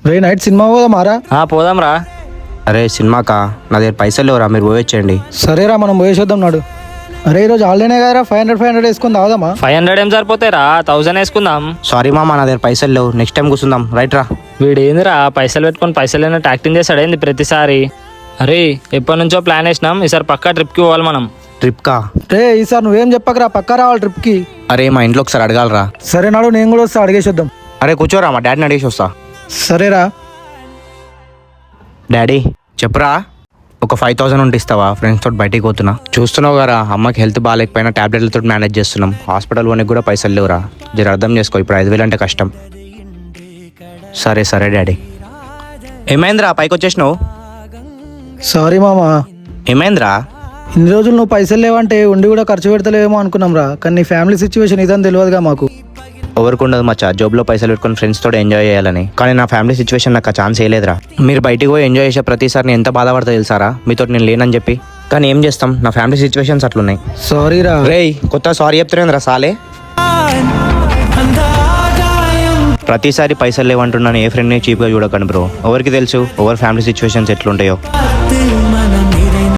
రే night cinema పోదా మారా? పోదాం రా. అరే సినిమాకా నా దగ్గర పైసలు లేవురా, మీరు పోయొచ్చండి. సరేరా మనం పోయేసొద్దాం నాడు. అరే ఈరోజు హాలిడేనే కదరా, 500 వేసుకుని తాగుదామా? 500 ఏం సరిపోతాయిరా, 1000 వేసుకుందాం. సారీ మామ, నా దగ్గర పైసలు లేవు, నెక్స్ట్ టైం కూర్చుందాం. రైట్ రా. వీడేందిరా పైసలు పెట్టుకొని పైసలు లేనట్టు యాక్టింగ్ చేస్తాడేంది ప్రతిసారి? అరే ఎప్పటి నుంచో ప్లాన్ వేసినాం, ఈసారి పక్కా ట్రిప్కి పోవాలి మనం. ట్రిప్కా? రే ఈసారి నువ్వేం చెప్పకరా, పక్కా రావాలి ట్రిప్కి. అరే మా ఇంట్లో ఒకసారి అడగాలరా. సరే నాడు, నేను కూడా వస్తా, అడిగేసొద్దాం. అరే కూర్చోరా, మా డాడీని అడిగేసి వస్తా. సరేరా. డాడీ చెప్పురా, ఒక 5000 ఉంటే ఇస్తావా? ఫ్రెండ్స్ తోటి బయటికి పోతున్నా. చూస్తున్నావు కదా అమ్మకి హెల్త్ బాగాలేకపోయినా టాబ్లెట్లతో మేనేజ్ చేస్తున్నాం. హాస్పిటల్ పోనీకి కూడా పైసలు లేవురా, జర అర్థం చేసుకో. ఇప్పుడు 5000 అంటే కష్టం. సరే సరే డాడీ. ఏమైందిరా పైకి వచ్చేసినావు? సారీ మామా. ఏమైందిరా? ఇన్ని రోజులు నువ్వు పైసలు లేవంటే ఉండి కూడా ఖర్చు పెడతలేవేమో అనుకున్నాం రా, కానీ నీ ఫ్యామిలీ సిచ్యువేషన్ ఇదని తెలియదుగా మాకు. ఎవరికి ఉండదు మచ్చా జోబ్లో పైసలు పెట్టుకుని ఫ్రెండ్స్ తోటి ఎంజాయ్ చేయాలని, కానీ నా ఫ్యామిలీ సిచ్యువేషన్ నాకు ఛాన్స్ వేయలేదురా. మీరు బయటికి పోయి ఎంజాయ్ చేసే ప్రతిసారి నేను ఎంత బాధపడతా తెలుసారా, మీతో నేను లేనని చెప్పి. కానీ ఏం చేస్తాం, నా ఫ్యామిలీ సిచ్యువేషన్స్ అట్లున్నాయి. సారీ రా. రేయ్ కొత్త సారీ చెప్తున్నారా సాలే? ప్రతిసారి పైసలు లేవంటున్నాను, ఏ ఫ్రెండ్ని చీప్గా చూడకండి బ్రో. ఎవరికి తెలుసు ఎవరి ఫ్యామిలీ సిచ్యువేషన్స్ ఎట్లుంటాయో.